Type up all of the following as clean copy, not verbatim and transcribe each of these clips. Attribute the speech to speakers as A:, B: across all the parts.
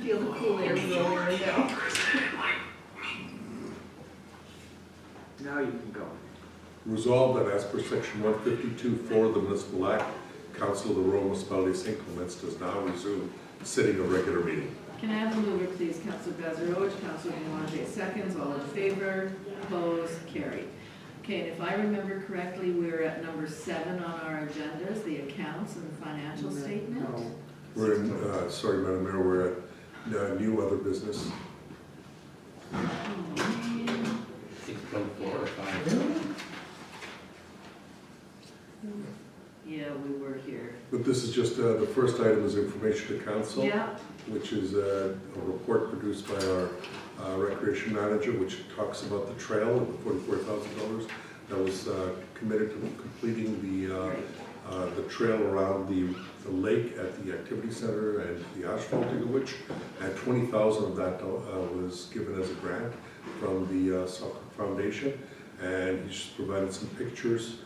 A: Feel the cool air blowing right now.
B: Now you can go.
C: Resolved that as per section 152(4) of the Municipal Act, Council of the Rural Municipality of St. Clements does now resume sitting a regular meeting.
A: Can I have a mover, please? Councilor Bezarowicz, Councilor Dion seconds, all in favor, opposed, carried. Okay, and if I remember correctly, we're at number 7 on our agendas, the accounts and the financial statement.
B: No.
C: We're in, sorry, Madam Mayor, we're at new other business.
D: 6.4 or 5.
A: Yeah, we were here.
C: But this is just, the first item is information to council,
A: Yeah,
C: which is a report produced by our recreation manager, which talks about the trail and the $44,000 that was committed to completing the trail around the lake at the activity center and the asphalting of which, and 20,000 of that was given as a grant from the Soccer Foundation, and he's just provided some pictures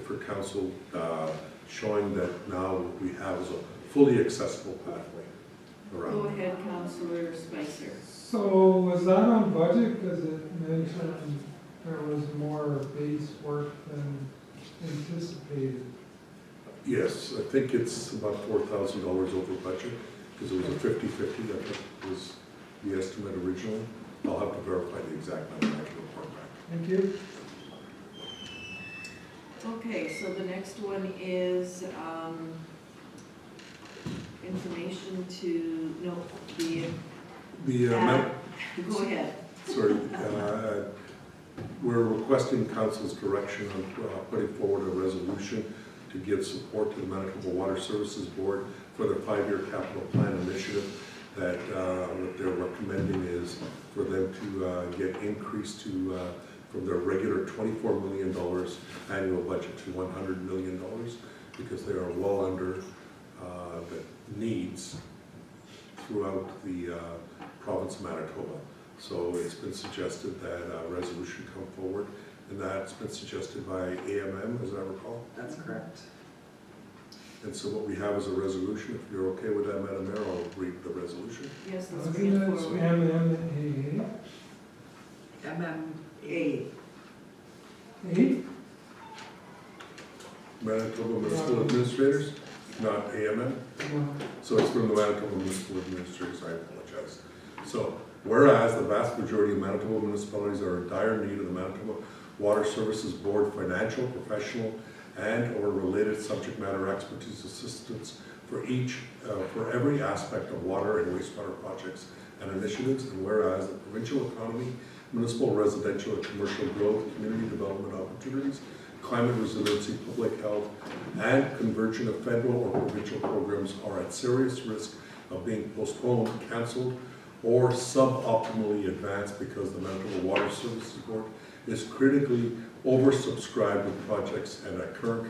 C: for council showing that now what we have is a fully accessible pathway around.
A: go ahead, Councilor Spicer.
E: So was that on budget, because it mentioned there was more base work than anticipated?
C: Yes, I think it's about $4,000 over budget, because it was a 50-50, I think was the estimate originally. I'll have to verify the exact number, I can report back.
E: Thank you.
A: Okay, so the next one is information to, no, go ahead.
C: Sorry, we're requesting council's direction on putting forward a resolution to give support to the Manitoba Water Services Board for their 5-year capital plan initiative. That what they're recommending is for them to get increased to from their regular $24 million annual budget to $100 million, because they are well under the needs throughout the province of Manitoba. So it's been suggested that a resolution come forward, and that's been suggested by AMM, as I recall.
B: That's correct.
C: And so what we have is a resolution. If you're okay with that, Madam Mayor, I'll read the resolution.
A: Yes, let's
E: Wasn't
A: bring it
E: it
A: forward.
E: MMA?
B: MMA.
E: 8?
C: Manitoba Municipal Administrators, not AMM.
E: No.
C: So it's from the Manitoba Municipal Administrators, I apologize. So, whereas the vast majority of Manitoba municipalities are in dire need of the Manitoba Water Services Board financial, professional, and or related subject matter expertise assistance for every aspect of water and wastewater projects and initiatives, and whereas the provincial economy, municipal, residential, and commercial growth, community development opportunities, climate resiliency, public health, and conversion of federal or provincial programs are at serious risk of being postponed, canceled, or suboptimally advanced because the Manitoba Water Services Board is critically oversubscribed with projects and at current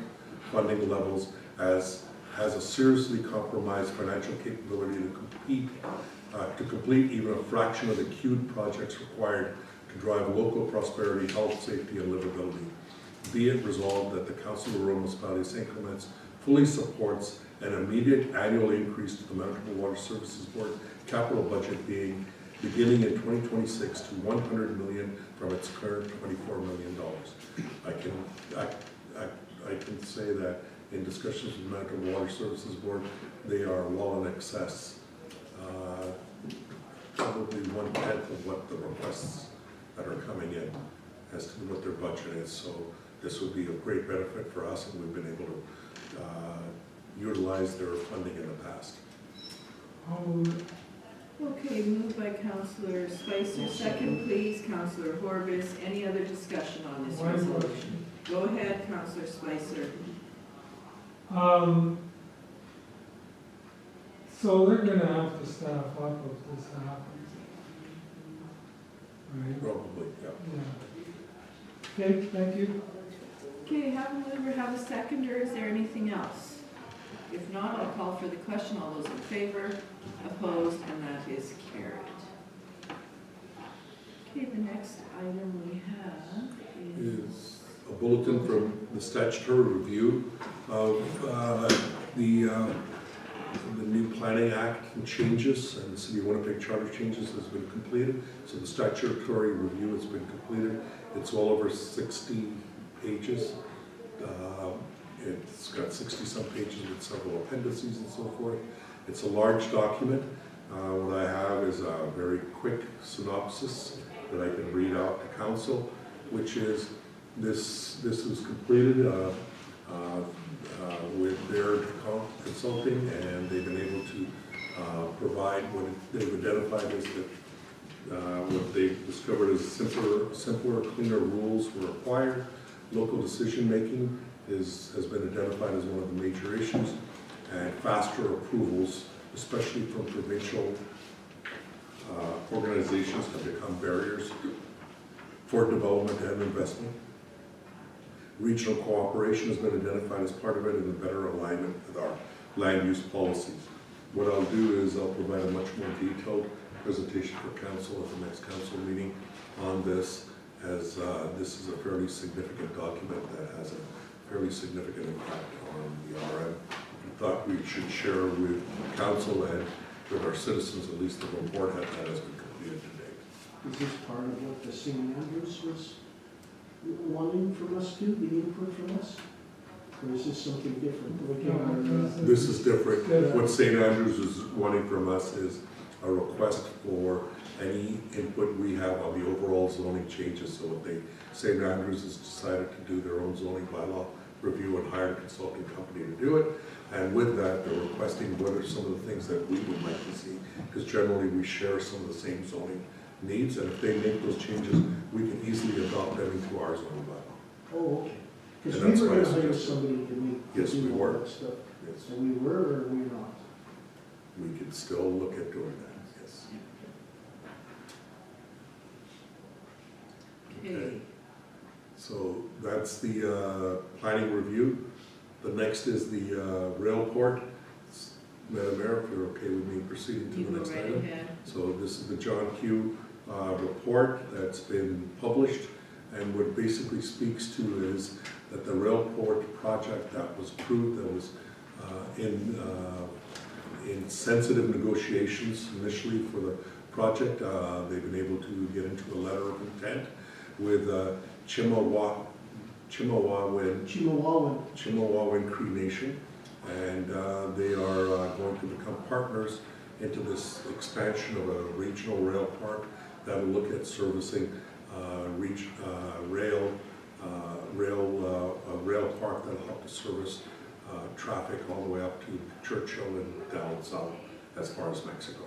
C: funding levels has a seriously compromised financial capability to complete even a fraction of the queued projects required to drive local prosperity, health, safety, and livability. Be it resolved that the Council of the Rural Municipality of St. Clements fully supports an immediate annual increase to the Manitoba Water Services Board capital budget beginning in 2026 to $100 million from its current $24 million. I can say that in discussions with the Manitoba Water Services Board, they are well in excess, probably 1/10 of what the requests that are coming in as to what their budget is. So this would be a great benefit for us, and we've been able to utilize their funding in the past.
A: Okay, moved by Councilor Spicer, second please, Councilor Horbis. Any other discussion on this
E: One
A: resolution?
E: motion.
A: Go ahead, Councilor Spicer.
E: So they're gonna have to staff up if this happens. Right?
C: Probably, yeah.
E: Yeah. Okay, thank you.
A: Okay, have a mover, have a seconder. Is there anything else? If not, I'll call for the question. All those in favor, opposed, and that is carried. Okay, the next item we have
C: Is a bulletin from the statutory review of the The new Planning Act changes and the City of Winnipeg Charter changes has been completed. So the statutory review has been completed. It's well over 60 pages. It's got 60-some pages with several appendices and so forth. It's a large document. What I have is a very quick synopsis that I can read out to council, which is this was completed with their consulting, and they've been able to provide what they've identified as what they've discovered as simpler, cleaner rules were required. Local decision-making has been identified as one of the major issues, and faster approvals, especially from provincial organizations, have become barriers for development and investment. Regional cooperation has been identified as part of it, and a better alignment with our land use policies. What I'll do is I'll provide a much more detailed presentation for council at the next council meeting on this, as this is a fairly significant document that has a fairly significant impact on the RM. I thought we should share with council and with our citizens at least the report that has been completed to date.
F: Is this part of what the St. Andrews was wanting from us too, the input from us? Or is this something different?
C: This is different. What St. Andrews is wanting from us is a request for any input we have on the overall zoning changes. So what St. Andrews has decided to do their own zoning bylaw review and hired a consulting company to do it. And with that, they're requesting whether some of the things that we would like to see, because generally we share some of the same zoning needs, and if they make those changes, we can easily adopt them into our zoning bylaw.
F: Oh, okay. Because
C: And
F: we
C: that's
F: were
C: why I
F: gonna hire
C: suggested-
F: somebody to make.
C: Yes, we were.
F: That stuff.
C: Yes,
F: So we were or we're not?
C: we could still look at doing that, yes.
A: Okay.
C: So that's the planning review. The next is the rail port. Madam Mayor, if you're okay with me proceeding to
A: You
C: the
A: go
C: next
A: right
C: item.
A: ahead.
C: So this is the John Q. Report that's been published, and what basically speaks to is that the rail port project that was approved, that was in sensitive negotiations initially for the project, they've been able to get into a letter of intent with Chimawawin Cree Nation, and they are going to become partners into this expansion of a regional rail park that will look at servicing rail park that will help to service traffic all the way up to Churchill and down south as far as Mexico.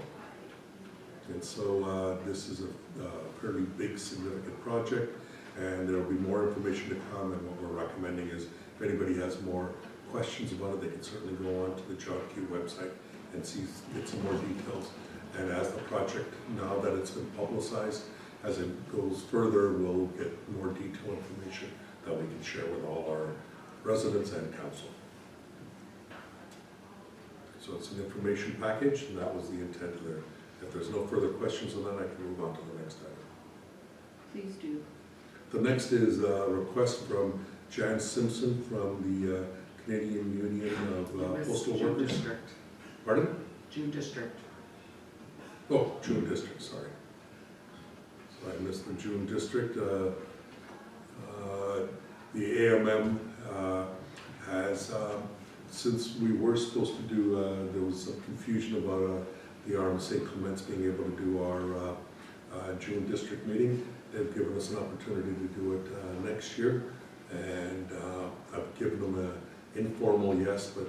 C: And so this is a fairly big, significant project, and there will be more information to come, and what we're recommending is if anybody has more questions about it, they can certainly go on to the John Q website and get some more details. And as the project, now that it's been publicized, as it goes further, we'll get more detailed information that we can share with all our residents and council. So it's an information package, and that was the intent of there. If there's no further questions on that, I can move on to the next item.
A: Please do.
C: The next is a request from Jan Simpson from the Canadian Union of Postal
B: June
C: Workers.
B: District.
C: Pardon?
B: June District.
C: Oh, June District, sorry. So I missed the June District. The AMM has, since we were supposed to do, there was some confusion about the RM St. Clements being able to do our June District meeting. They've given us an opportunity to do it next year, and I've given them an informal yes, but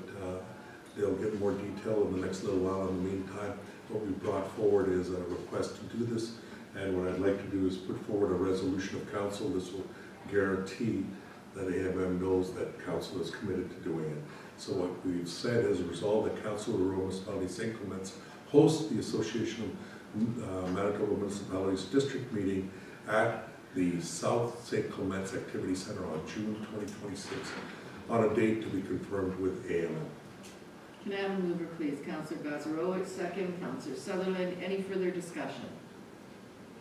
C: they'll get more detail in the next little while. In the meantime, what we brought forward is a request to do this, and what I'd like to do is put forward a resolution of council. This will guarantee that AMM knows that council is committed to doing it. So what we've said is resolve that Council of the Rural Municipality St. Clements host the Association of Manitoba Municipalities District meeting at the South St. Clements Activity Center on June 2026 on a date to be confirmed with AMM.
A: Can I have a mover, please? Councillor Bazarowicz, second. Councillor Sutherland, any further discussion?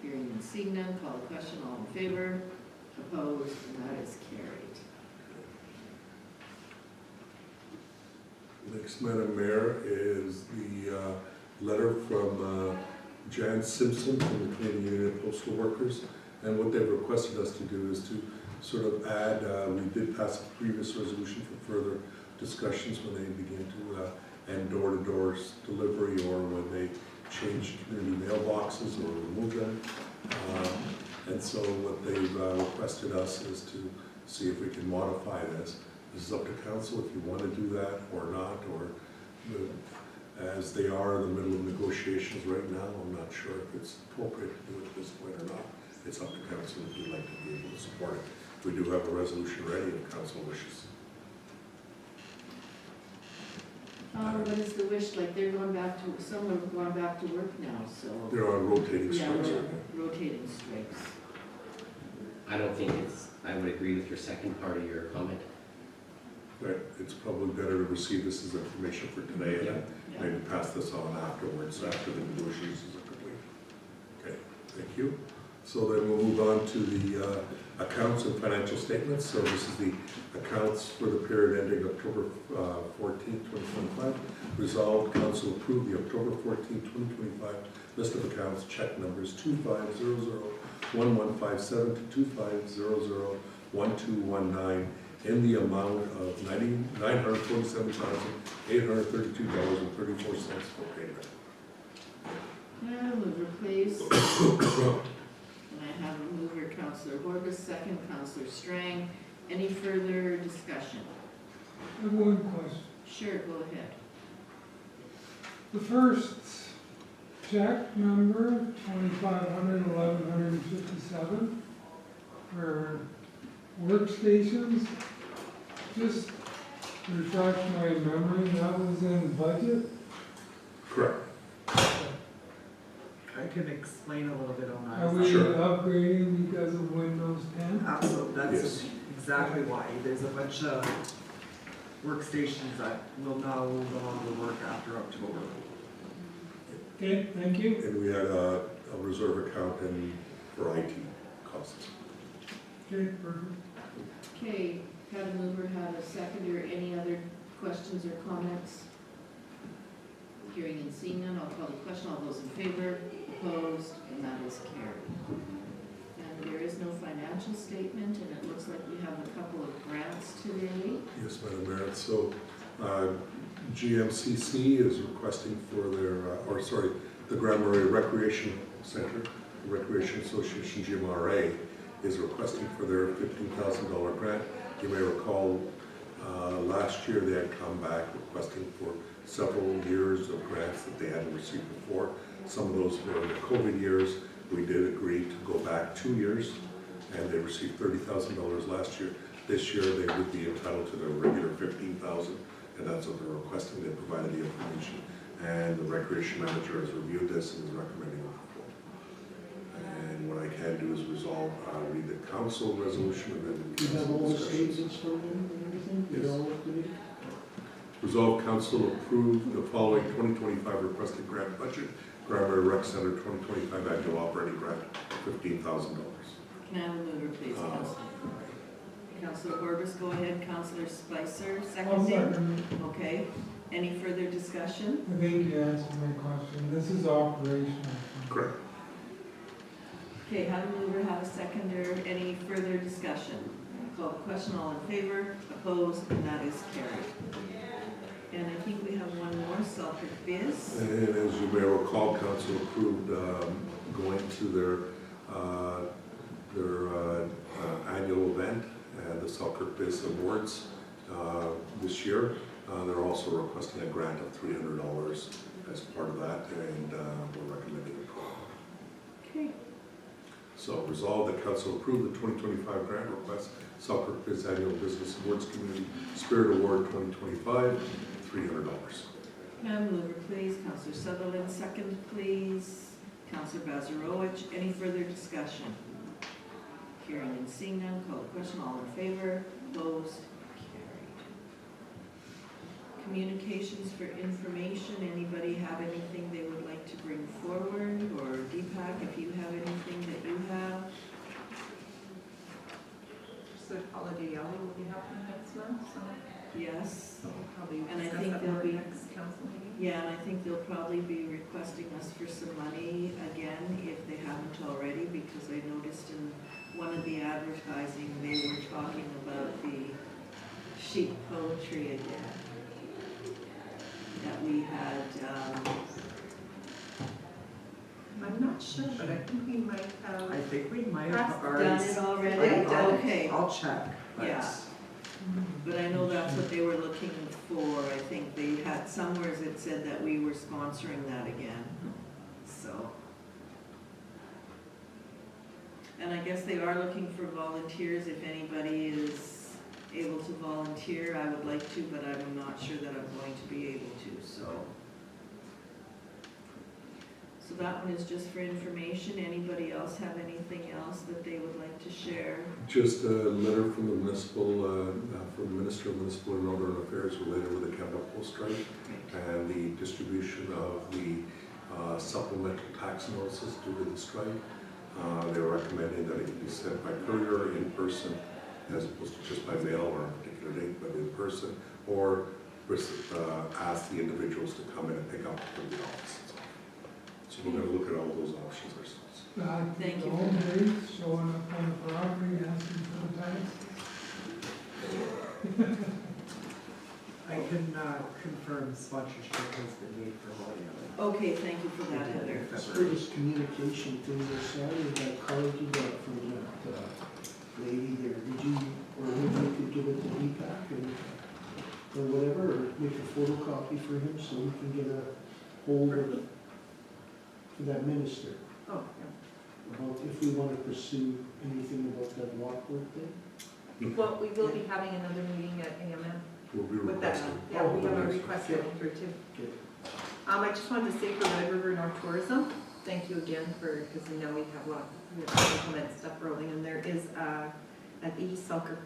A: Hearing and seeing none, call the question. All in favor? Opposed? And that is carried.
C: Next, Madam Mayor, is the letter from Jan Simpson from the Canadian Union of Postal Workers. And what they've requested us to do is to sort of add, we did pass a previous resolution for further discussions when they begin to end door-to-door delivery or when they change community mailboxes or remove them. And so what they've requested us is to see if we can modify this. This is up to council if you want to do that or not, or as they are in the middle of negotiations right now, I'm not sure if it's appropriate to do it at this point or not. It's up to council if you'd like to be able to support it. We do have a resolution ready if council wishes.
A: What is the wish, like they're going back to, some are going back to work now, so.
C: They're on rotating
A: Yeah,
C: strikes right now.
A: rotating strikes.
D: I don't think it's, I would agree with your second part of your comment.
C: Right, it's probably better to receive this as information for today and then
A: Yeah.
C: maybe pass this on afterwards, after the negotiations are complete. Okay, thank you. So then we'll move on to the accounts and financial statements. So this is the accounts for the period ending October 14th, 2025. Resolved, council approved the October 14th, 2025 list of accounts, check numbers 25001157 to 25001219 in the amount of $947,832.34 for payment.
A: Now, mover please. And I have a mover, Councillor Horbus, second, Councillor Strang. Any further discussion?
E: I have one question.
A: Sure, go ahead.
E: The first check number, 2,500, 1,157, for workstations, just to refresh my memory, that was in budget?
C: Correct.
B: I can explain a little bit on
E: Are
B: that.
E: we
C: Sure.
E: upgrading because of Windows 10?
B: Absolutely,
C: Yes.
B: that's exactly why. There's a bunch of workstations that will no longer work after October.
E: Okay, thank you.
C: And we had a reserve account in for IT costs.
E: Okay, perfect.
A: Okay, had a mover, had a seconder. Any other questions or comments? Hearing and seeing none, I'll call the question. All those in favor, opposed, and that is carried. And there is no financial statement, and it looks like we have a couple of grants today.
C: Yes, Madam Mayor. So GMCC is requesting for their, the Grand Marais Recreation Center, Recreation Association, GMRA, is requesting for their $15,000 grant. You may recall last year they had come back requesting for several years of grants that they hadn't received before. Some of those were in the COVID years. We did agree to go back 2 years, and they received $30,000 last year. This year they would be entitled to their regular $15,000, and that's what they're requesting. They provided the information, and the recreation manager has reviewed this and is recommending approval. And what I can do is read the council resolution and then
F: You have all the
C: discussions.
F: statements from them and everything? You
C: Yes.
F: know what to do?
C: Resolve council approve the following 2025 requested grant budget. Grand Marais Rec Center 2025 annual operating grant, $15,000.
A: Can I have a mover, please, Councillor? Councillor Horbus, go ahead. Councillor Spicer,
E: I'll
A: seconding.
E: second it.
A: Okay. Any further discussion?
E: I think you answered my question. This is operational.
C: Correct.
A: Okay, have a mover, have a seconder. Any further discussion? Call the question. All in favor, opposed, and that is carried. And I think we have one more, Selkirk Biz.
C: And as you may recall, council approved going to their annual event, the Selkirk Biz Awards this year. They're also requesting a grant of $300 as part of that, and we're recommending approval.
A: Okay.
C: So resolve that council approve the 2025 grant request, Selkirk Biz Annual Business Awards Community Spirit Award 2025, $300.
A: Can I have a mover, please? Councillor Sutherland, second, please. Councillor Bazarowicz, any further discussion? Hearing and seeing none, call the question. All in favor, opposed, carried. Communications for information. Anybody have anything they would like to bring forward? Or Deepak, if you have anything that you have?
G: So holiday hour will be happening next month, so
A: yes.
G: So we'll probably
A: And I
G: discuss
A: think
G: that
A: there'll
G: more
A: be-
G: next council meeting.
A: Yeah, and I think they'll probably be requesting us for some money again, if they haven't already, because I noticed in one of the advertising, they were talking about the sheep poetry again. That we had,
G: I'm not sure, but I think we might have.
B: I think we might
G: That's
B: have already.
A: done it already? Okay.
B: I'll check. but-
A: Yeah. But I know that's what they were looking for. I think they had, somewhere it said that we were sponsoring that again, so. And I guess they are looking for volunteers. If anybody is able to volunteer, I would like to, but I'm not sure that I'm going to be able to, so. So that one is just for information. Anybody else have anything else that they would like to share?
C: Just a letter from the municipal, from the Minister of Municipal and Northern Affairs related with the Canada Post strike and the distribution of the supplemental tax notices due to the strike. They're recommending that it be sent by courier in person as opposed to just by mail or a particular date, but in person, or ask the individuals to come in and pick up from the office. So we're going to look at all those options ourselves.
E: Back
A: Thank
E: to
A: you
E: the
A: for
E: home
A: that.
E: base, showing up on the property, asking for the tax.
B: I can confirm sponsorship has been made for William.
A: Okay, thank you for that, Heather.
F: As for this communication thing, this Saturday, that card you got from that lady there, did you, or maybe you could give it to Deepak or whatever, or make a photocopy for him so we can get a hold of it for that minister,
G: Oh, yeah.
F: about if we want to pursue anything about that walkboard thing.
G: Well, we will be having another meeting at AMM
C: We'll be
G: with that.
C: requesting.
G: Yeah, we have a
C: Yes.
G: request
F: Okay.
G: coming through too.
F: Okay.
G: I just wanted to say for Red River North Tourism, thank you again for, because we know we have a lot of implement stuff rolling, and there is, at the East Selkirk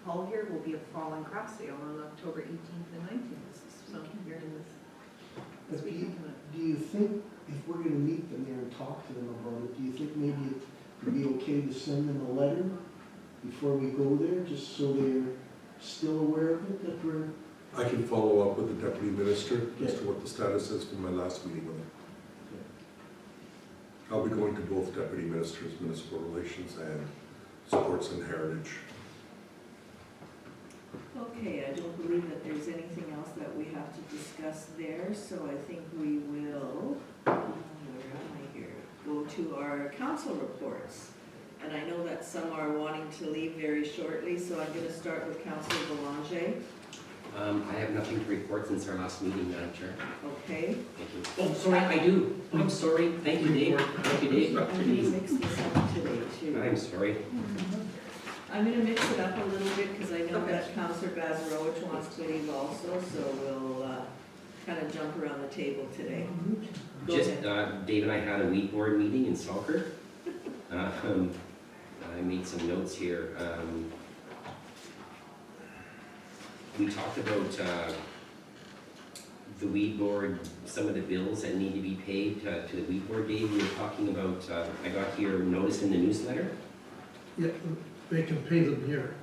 G: Hall here, will be a fall and craft sale on October 18th and 19th. So you're in this
F: But
G: weekend.
F: do you think, if we're gonna meet them there and talk to them about it, do you think maybe it'd be okay to send them a letter before we go there, just so they're still aware of it, that we're,
C: I can follow up with the deputy minister as to what the status is from my last meeting with him. I'll be going to both deputy ministers, municipal relations and supports and heritage.
A: Okay, I don't believe that there's anything else that we have to discuss there, so I think we will, where am I here? Go to our council reports. And I know that some are wanting to leave very shortly, so I'm gonna start with Councilor Belanger,
D: I have nothing to report since our last meeting, Madam Chair.
A: okay?
D: Thank you. Oh, sorry, I do. I'm sorry. Thank you, Dave. Thank you, Dave.
A: I'm gonna mix this up today too.
D: I'm sorry.
A: I'm gonna mix it up a little bit, because I know
G: Okay.
A: that Councilor Bazarowicz wants to leave also, so we'll, kind of jump around the table today. Go
D: Just,
A: ahead.
D: Dave and I had a weed board meeting in Selkirk. I made some notes here. We talked about the weed board, some of the bills that need to be paid to the weed board. Dave, we were talking about, I got here notice in the newsletter.
H: Yeah, they can pay them here.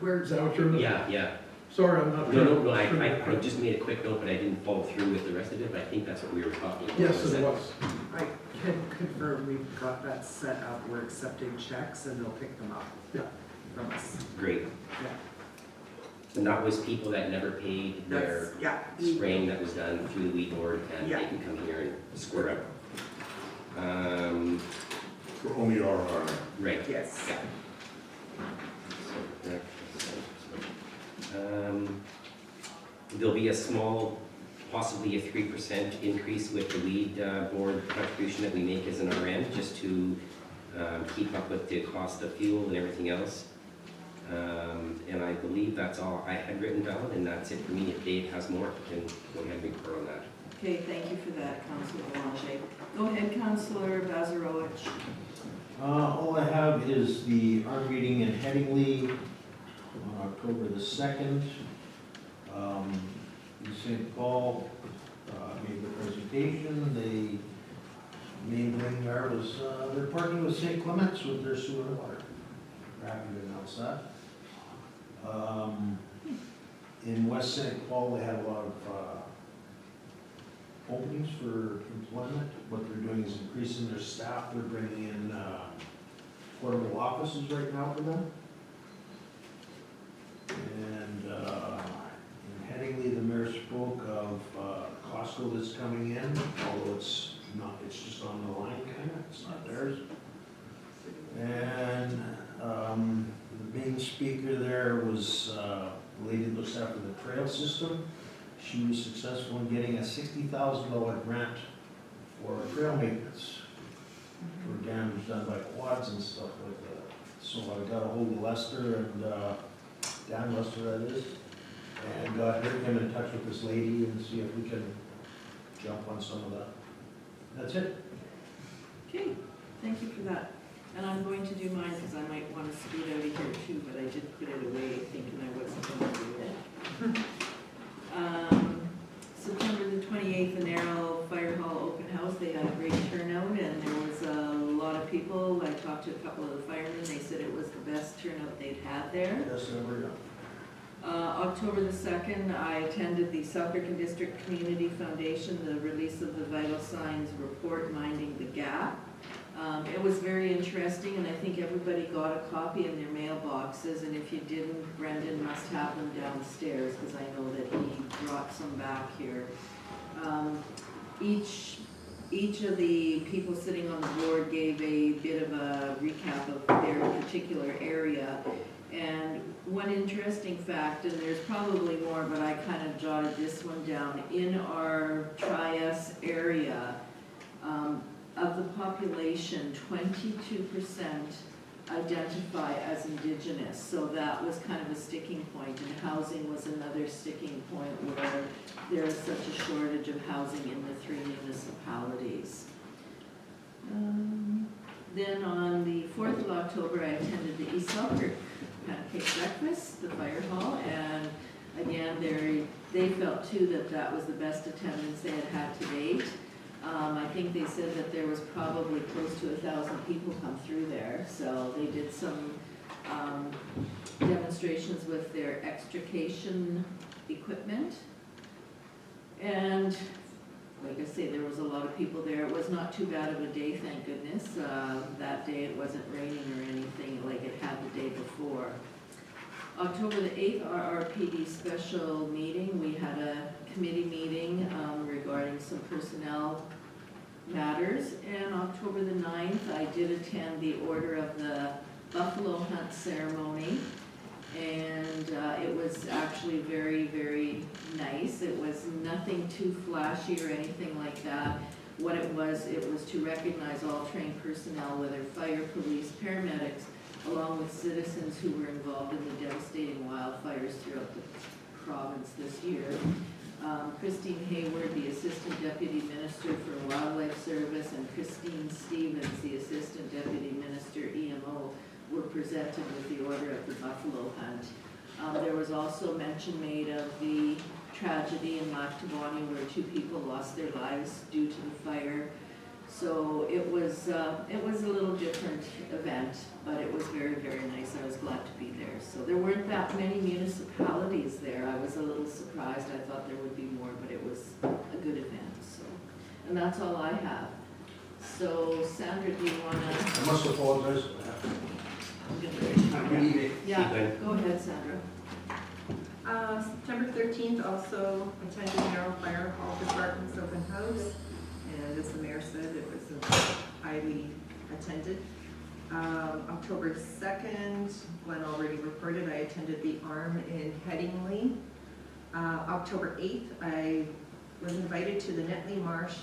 A: Where's
H: Is that what you're?
D: Yeah.
H: Sorry, I'm not.
D: No, I just made a quick note, but I didn't follow through with the rest of it, but I think that's what we were talking about.
H: Yes, it was.
B: I can confirm we've got that set up, we're accepting checks and they'll pick them up.
H: Yeah.
B: From us.
D: Great.
B: Yeah.
D: And that was people that never paid their
B: That's, yeah.
D: spraying that was done through the weed board, and
B: Yeah.
D: they can come here and square up.
C: For only our,
D: Right.
B: Yes.
D: Yeah. There'll be a small, possibly a 3% increase with the weed board contribution that we make as an RN, just to keep up with the cost of fuel and everything else. And I believe that's all I had written down, and that's it for me. If Dave has more, then go ahead and report on that.
A: Okay, thank you for that, Councilor Belanger. Go ahead, Councilor Bazarowicz.
I: All I have is the ARM meeting in Headingley on October the 2nd. In St. Paul made the presentation. The main thing there was they're partnering with St. Clements with their sewer and water. We're happy to announce that. in West St. Paul, they have a lot of openings for employment. What they're doing is increasing their staff. They're bringing in portable offices right now for them. And in Headingley, the mayor spoke of Costco that's coming in, although it's not, it's just on the line kind of, it's not theirs. And the main speaker there was a lady that looks after the trail system. She was successful in getting a $60,000 grant for trail maintenance for damage done by quads and stuff like that. So I got a hold of Lester and Dan Lester, that is, and got him in touch with this lady and see if we can jump on some of that. That's it.
A: Okay, thank you for that. And I'm going to do mine because I might want to scoot out of here too, but I did put it away thinking I wasn't going to do it. September the 28th, the Narrow Fire Hall Open House, they had a great turnout and there was a lot of people. I talked to a couple of the firemen, they said it was the best turnout they'd had there.
I: Yes, never done.
A: October the 2nd, I attended the Selkirk District Community Foundation, the release of the Vital Signs report, Minding the Gap. It was very interesting, and I think everybody got a copy in their mailboxes, and if you didn't, Brendan must have them downstairs, because I know that he brought some back here. Each of the people sitting on the board gave a bit of a recap of their particular area. And one interesting fact, and there's probably more, but I kind of jotted this one down, in our Trias area, of the population, 22% identify as Indigenous. So that was kind of a sticking point, and housing was another sticking point where there is such a shortage of housing in the 3 municipalities. Then on the 4th of October, I attended the East Selkirk Pancake Breakfast, the fire hall, and again, they felt too that that was the best attendance they had had to date. I think they said that there was probably close to 1,000 people come through there, so they did some demonstrations with their extrication equipment. And like I say, there was a lot of people there. It was not too bad of a day, thank goodness. That day it wasn't raining or anything like it had the day before. October the 8th, RRPD special meeting. We had a committee meeting regarding some personnel matters. And October the 9th, I did attend the Order of the Buffalo Hunt ceremony. And it was actually very, very nice. It was nothing too flashy or anything like that. What it was to recognize all trained personnel, whether fire, police, paramedics, along with citizens who were involved in the devastating wildfires throughout the province this year. Christine Hayward, the Assistant Deputy Minister for Wildlife Service, and Christine Stevens, the Assistant Deputy Minister, EMO, were presented with the Order of the Buffalo Hunt. There was also mention made of the tragedy in Lac Tabani where 2 people lost their lives due to the fire. So it was a little different event, but it was very, very nice. I was glad to be there. So there weren't that many municipalities there. I was a little surprised. I thought there would be more, but it was a good event. So, and that's all I have. So Sandra, do you want to?
I: I must apologize for that. Good evening.
A: Yeah, go ahead, Sandra.
G: September 13th, also attended Narrow Fire Hall Department's open house. And as the mayor said, it was highly attended. October 2nd, Glenn already reported, I attended the ARM in Headingley. October 8th, I was invited to the Netley Marsh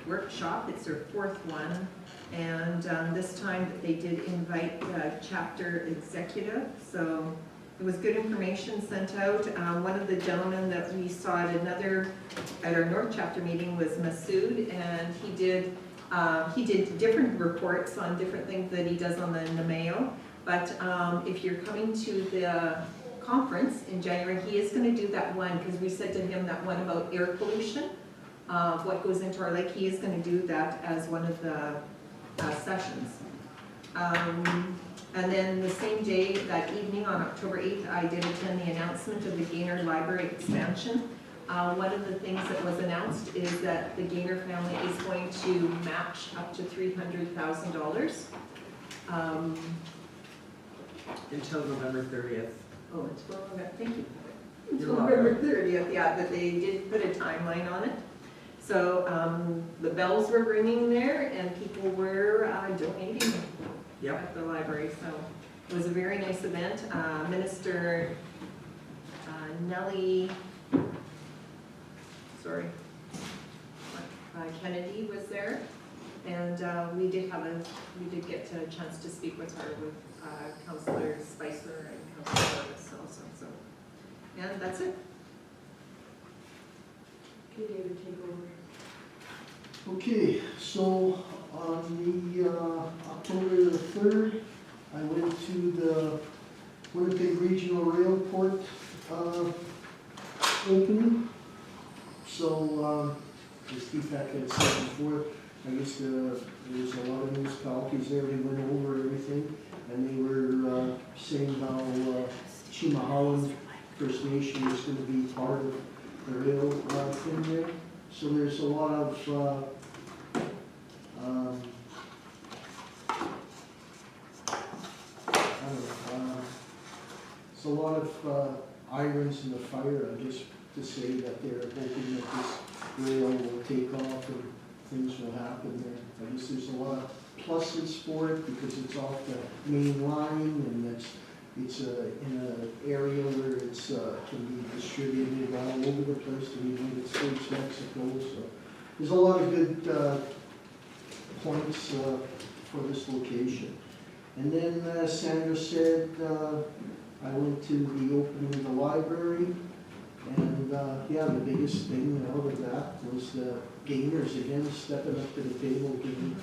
G: workshop. It's their 4th one. And this time they did invite the chapter executive. So it was good information sent out. One of the gentlemen that we saw at our North Chapter meeting was Masood, and he did different reports on different things that he does on the Namao. But if you're coming to the conference in January, he is going to do that one, because we said to him that one about air pollution, what goes into our lake. He is going to do that as one of the sessions. And then the same day, that evening on October 8th, I did attend the announcement of the Gaynor Library expansion. One of the things that was announced is that the Gaynor family is going to match up to $300,000.
B: Until November 30th.
G: Oh, it's November, thank you. It's
B: You're
G: November
B: welcome.
G: 30th, yeah, but they did put a timeline on it. So the bells were ringing there and people were donating
B: Yep.
G: at the library, so it was a very nice event. Minister Nellie, Kennedy was there, and we did get a chance to speak with her, with Councillor Spicer and Councillor Davis also, so, and that's it. Okay, David, take over.
F: Okay, so on the October the 3rd, I went to the Winnipeg Regional Railport opening. So, as Deepak had said before, I guess there's a lot of municipalities there, they went over everything, and they were saying how Chimahalan First Nation is going to be part of the rail thing there. So there's a lot of it's a lot of irons in the fire, I guess, to say that they're hoping that this rail will take off and things will happen there. I guess there's a lot of pluses for it because it's off the main line and it's in an area where it's can be distributed all over the place in the United States, Mexico. So there's a lot of good points for this location. And then Sandra said, I went to the opening of the library, and yeah, the biggest thing out of that was the Gaynors again stepping up to the table, giving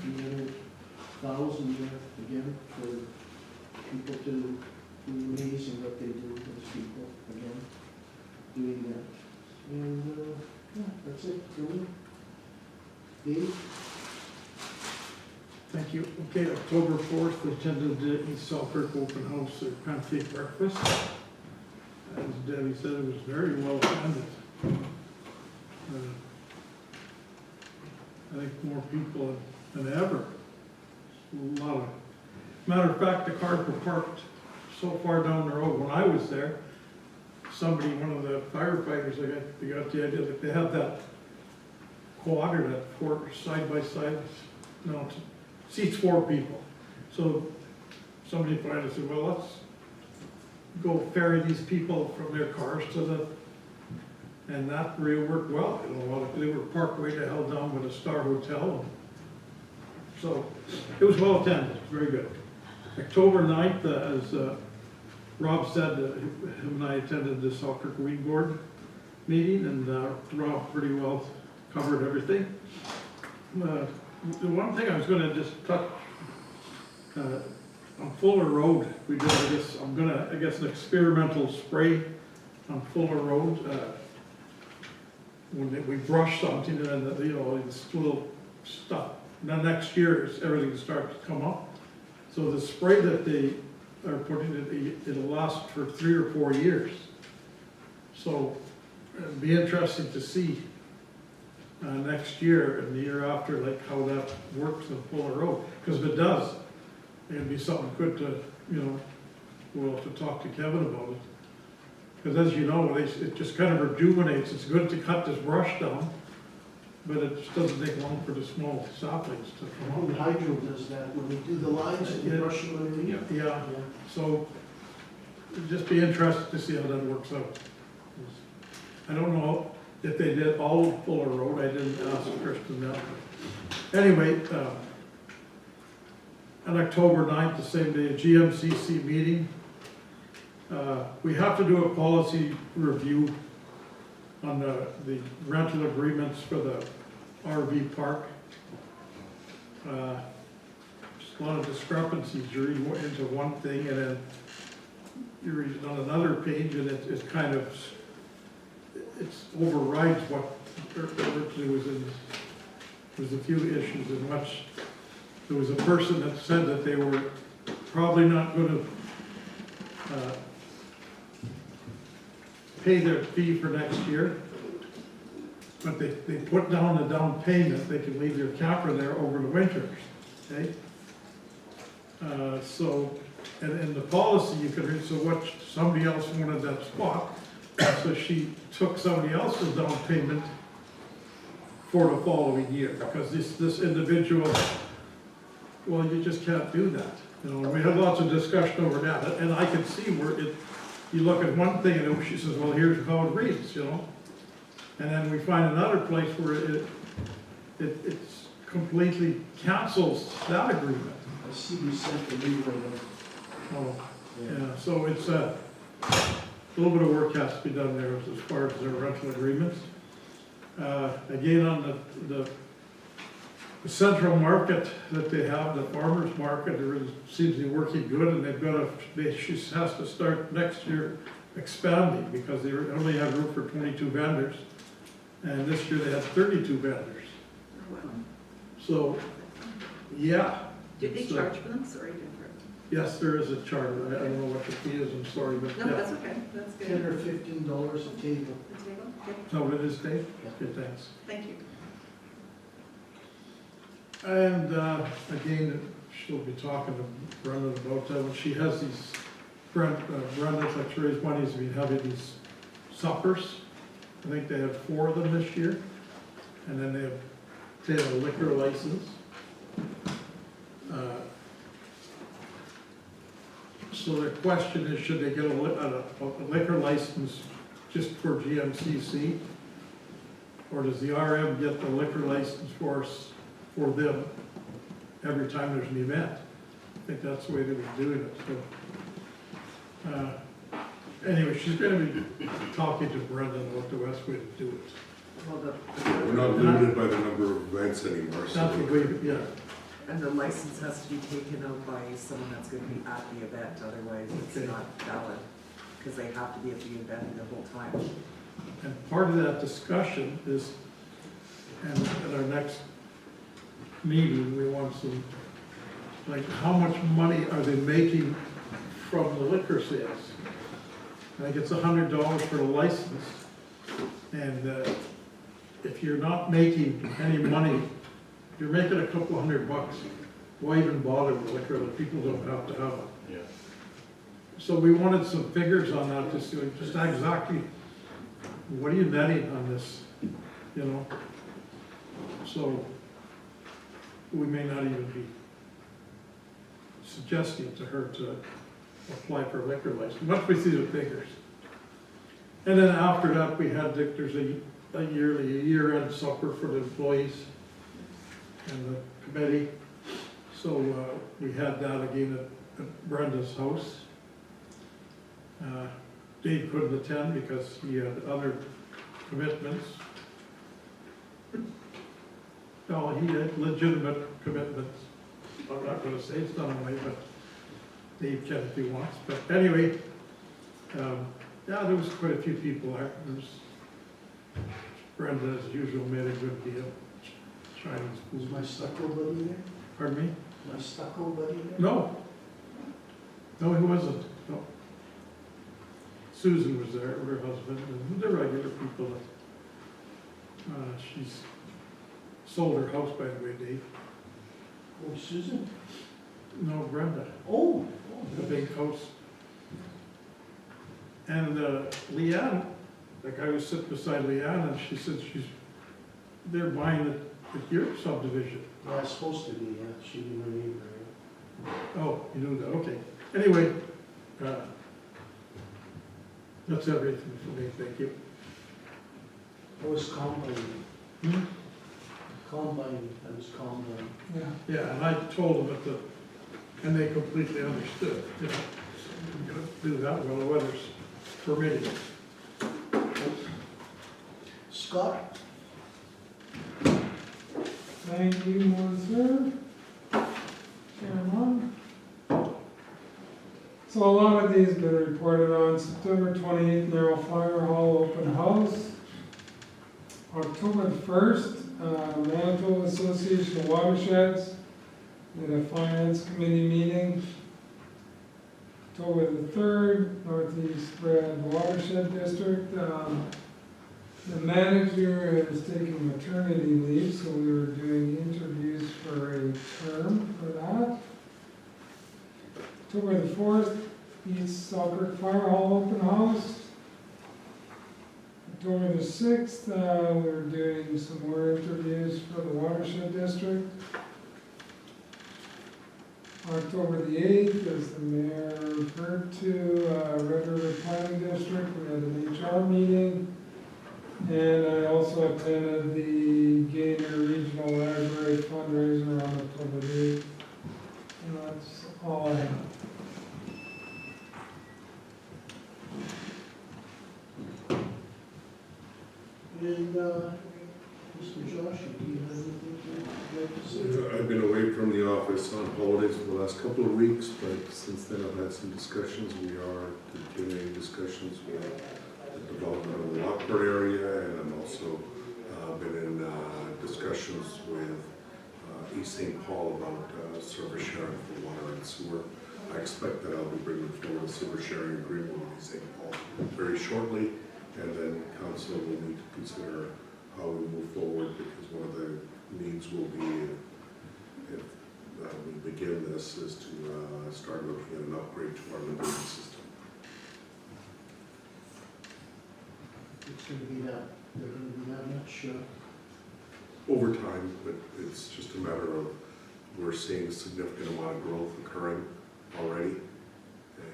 F: $300,000 again for people to do amazing what they do as people again, doing that. And yeah, that's it for me. Dave?
H: Thank you. Okay, October 4th, attended the East Selkirk Open House at Pancake Breakfast. As Debbie said, it was very well attended. I think more people than ever. A lot of, matter of fact, the cars were parked so far down the road. When I was there, somebody, one of the firefighters, they got the idea that they had that quadrant, that four side by side, no, seats 4 people. So somebody finally said, well, let's go ferry these people from their cars to the, and that really worked well. You know, they were parked way the hell down with a Star Hotel. So it was well attended, very good. October 9th, as Rob said, him and I attended the Selkirk Weed Board meeting, and Rob pretty well covered everything. The one thing I was going to just touch on Fuller Road, we did, I guess, an experimental spray on Fuller Road. When we brush something, and then, you know, it's little stuff. Now next year, everything starts to come up. So the spray that they are putting, it'll last for 3 or 4 years. So it'll be interesting to see next year and the year after, like how that works on Fuller Road. Because if it does, it'd be something good to, you know, we'll have to talk to Kevin about it. Because as you know, it just kind of rejuvenates. It's good to cut this brush down, but it just doesn't take long for the small saplings to come
F: The
H: up.
F: hydro does that, when they do the lines and they
H: Yeah.
F: brush them underneath.
H: Yeah, so it'd just be interesting to see how that works out. I don't know if they did all of Fuller Road, I didn't ask Kristen that. Anyway, on October 9th, the same day, a GMCC meeting. We have to do a policy review on the rental agreements for the RV park. Just a lot of discrepancies. You read into one thing and then you read it on another page, and it's kind of, it overrides what originally was in. There's a few issues in which there was a person that said that they were probably not gonna, pay their fee for next year. But they put down the down payment, they can leave their camper there over the winter, okay? So, and in the policy, you could read, so what, somebody else wanted that spot, so she took somebody else's down payment for the following year, because this individual, well, you just can't do that. You know, we had lots of discussion over that, and I could see where you look at one thing and she says, well, here's how it reads, you know? And then we find another place where it's completely cancels that agreement.
F: I see you sent the lead right
H: Oh, yeah, so it's a little bit of work has to be done there as far as their rental agreements. Again, on the central market that they have, the farmer's market, seems to be working good, and she has to start next year expanding, because they only have room for 22 vendors, and this year they had 32 vendors. So, yeah.
G: Did they charge for them, sorry?
H: Yes, there is a charter. I don't know what the fee is, I'm sorry, but
G: No,
H: yeah.
G: that's okay, that's
F: there. $10
G: good.
F: or $15 a table.
G: The table? Good.
H: Is that what it is, Dave? Okay, thanks.
G: Thank you.
H: And again, she'll be talking to Brenda about that. When she has these, Brenda's like to raise money, has been having these suppers. I think they have 4 of them this year. And then they have a liquor license. So the question is, should they get a liquor license just for GMCC? Or does the RM get the liquor license for them every time there's an event? I think that's the way they would do it, so. Anyway, she's gonna be talking to Brenda about the best way to do it.
B: Well,
C: We're not limited by the number of events anymore, so.
H: That's the way, yeah,
B: and the license has to be taken out by someone that's gonna be at the event, otherwise
H: Okay.
B: it's not valid, because they have to be at the event the whole time.
H: and part of that discussion is, and at our next meeting, we want some, like, how much money are they making from the liquor sales? I think it's $100 for the license, and if you're not making any money, if you're making a couple $100, why even bother with liquor that people don't have to have it?
C: Yeah.
H: So we wanted some figures on that to see, like, just exactly, what are you netting on this, you know? So we may not even be suggesting to her to apply for a liquor license, once we see the figures. And then after that, we had, there's a year-end supper for the employees and the committee. So we had that again at Brenda's house. Dave couldn't attend because he had other commitments. No, he had legitimate commitments. I'm not gonna say it's not away, but Dave can if he wants. But anyway, yeah, there was quite a few people there. Brenda, as usual, made a good deal. Chinese
F: Was
H: food.
F: my stucco buddy there?
H: Pardon me?
F: My stucco buddy there?
H: No. No, he wasn't. No. Susan was there with her husband, and the regular people. She's sold her house, by the way, Dave.
F: Oh, Susan?
H: No, Brenda,
F: Oh.
H: the big house. And Leanne, like I was sitting beside Leanne, and she said they're buying it at your subdivision.
F: Yeah, it's supposed to be, yeah, she knew her neighbor, yeah.
H: Oh, you knew that, okay. Anyway, that's everything for me, thank you.
F: I was combine,
H: Hmm?
F: I was combine.
E: Yeah.
H: Yeah, and I told them and they completely understood, you know, we're gonna do that while the weather's permitting.
F: Scott?
E: Thank you, Monsieur. Chairman. So a lot of these been reported on. September 28th, Narrow Fire Hall Open House. October 1st, Manitoba Association of Watersheds, did a finance committee meeting. October the 3rd, Northeast Red Watershed District. The manager is taking maternity leave, so we were doing interviews for a term for that. October the 4th, East Selkirk Fire Hall Open House. October the 6th, we're doing some more interviews for the Watershed District. October the 8th, as the mayor referred to, Red River Planning District, we had an HR meeting. And I also attended the Gaynor Regional Library fundraiser on October the 8th. And that's all I have.
F: And, Mr. Josh, do you have anything you'd like to say?
C: I've been away from the office on holidays for the last couple of weeks, but since then I've had some discussions. We are continuing discussions with the development of the Lockport area, and I'm also been in discussions with East St. Paul about service sharing for water and sewer. I expect that I'll be bringing forward a sewer sharing agreement with East St. Paul very shortly, and then council will need to consider how we move forward, because one of the needs will be, if we begin this, is to start looking at an upgrade to our liberating system.
F: It's gonna be that, they're gonna be that much,
C: Over time, but it's just a matter of, we're seeing a significant amount of growth occurring already.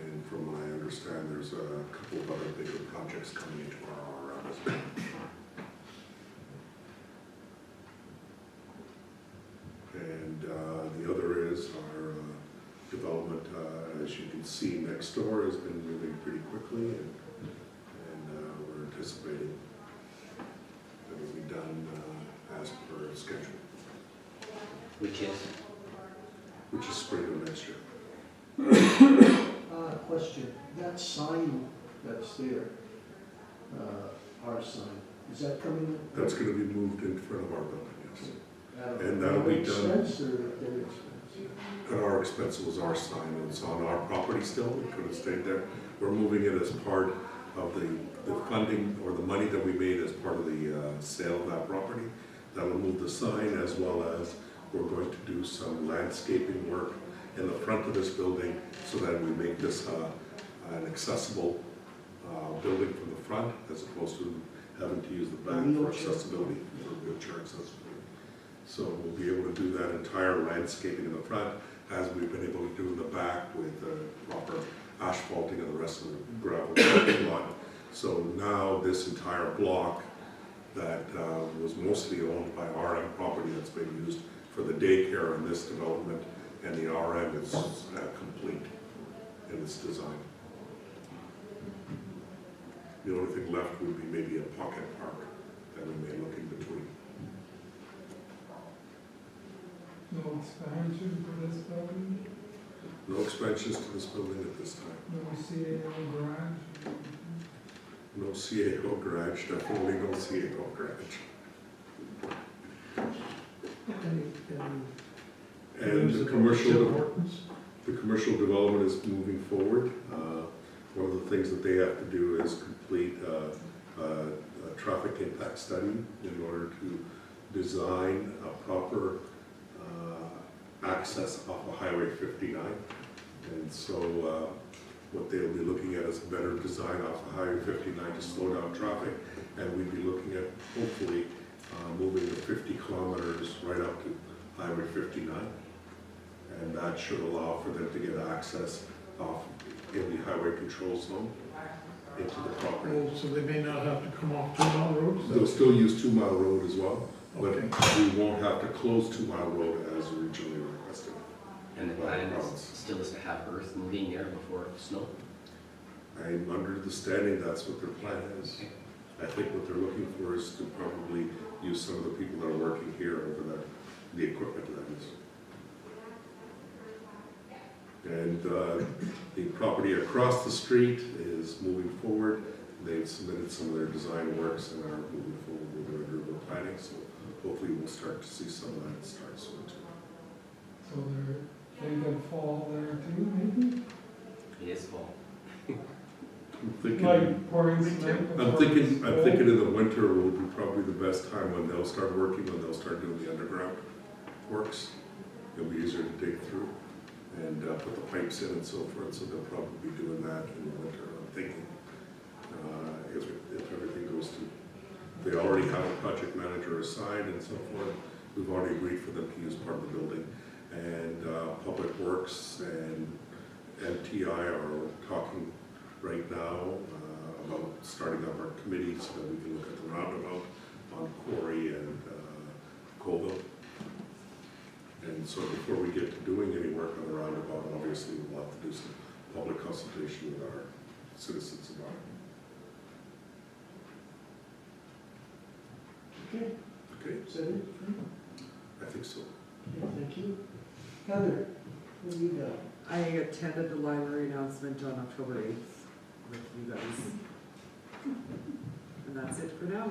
C: And from what I understand, there's a couple of other bigger projects coming into our RRM. And the other is our development, as you can see next door, has been moving pretty quickly, and we're anticipating that it will be done as per schedule,
D: Which is
C: spring of next year.
F: question, that sign that's there, our sign, is that coming?
C: That's going to be moved in front of our building, yes. And
F: That'll
C: that'll be
F: make
C: done-
F: sense, or at their expense?
C: At our expense, it was our sign, it's on our property still, it could have stayed there. We're moving it as part of the funding, or the money that we made as part of the sale of that property. That'll move the sign, as well as we're going to do some landscaping work in the front of this building, so that we make this an accessible building from the front, as opposed to having to use the back for accessibility, for wheelchair accessibility. So we'll be able to do that entire landscaping in the front, as we've been able to do in the back with proper asphalting of the rest of the gravel parking lot. So now this entire block that was mostly owned by RM property, that's been used for the daycare in this development, and the RM is complete in its design. The only thing left would be maybe a pocket park that we may look in between.
E: No expansion for this building,
C: No expansions to this building at this time.
E: no CAO garage.
C: No CAO garage, definitely no CAO garage. And the commercial development is moving forward. One of the things that they have to do is complete a traffic impact study in order to design a proper access off of Highway 59. And so what they'll be looking at is a better design off of Highway 59 to slow down traffic. And we'd be looking at hopefully moving the 50 kilometers right up to Highway 59. And that should allow for them to get access off in the highway control zone into the property.
H: Oh, so they may not have to come off 2 Mile Road?
C: They'll still use 2 Mile Road as well, but
H: Okay.
C: we won't have to close 2 Mile Road as originally requested.
D: And the plan still is to have earth moving there before snow?
C: I'm under the standing that's what their plan is. I think what they're looking for is to probably use some of the people that are working here over the equipment that is. And the property across the street is moving forward. They've submitted some of their design works and are moving forward with their river planning, so hopefully we'll start to see some of that start soon too.
E: So they're thinking fall there too, maybe?
D: It is full.
C: I'm thinking,
E: Like pouring cement.
C: I'm
E: before
C: thinking,
E: it's
C: I'm
E: full.
C: thinking in the winter will be probably the best time when they'll start working, when they'll start doing the underground works. It'll be easier to dig through and put the pipes in and so forth, so they'll probably be doing that in the winter, I'm thinking. If everything goes to, they already have a project manager assigned and so forth. We've already agreed for them to use part of the building. And Public Works and MTI are talking right now about starting up our committee so that we can look at the roundabout on Quarry and Colville. And so before we get to doing any work on the roundabout, obviously we'll have to do some public consultation with our citizens about it.
F: Okay,
C: Okay,
F: is that it?
C: I think so.
F: Okay, thank you. Heather, what do you got?
B: I attended the library announcement on October 8th with you guys. And that's it for now.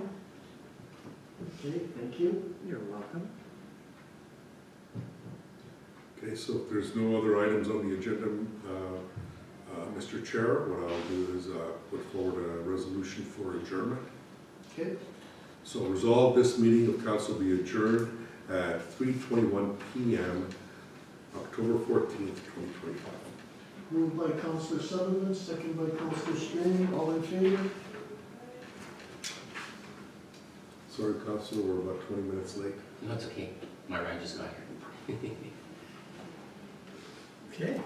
F: Okay, thank you.
B: You're welcome.
C: Okay, so if there's no other items on the agenda, Mr. Chair, what I'll do is put forward a resolution for adjournment.
F: Okay,
C: So resolve this meeting of council be adjourned at 3:21 p.m., October 14th, 2025.
F: moved by Councillor Sutherland, second by Councillor Strange, all in favor?
C: Sorry, Councilor, we're about 20 minutes late.
D: No, it's okay. My ride just got here.
F: Okay.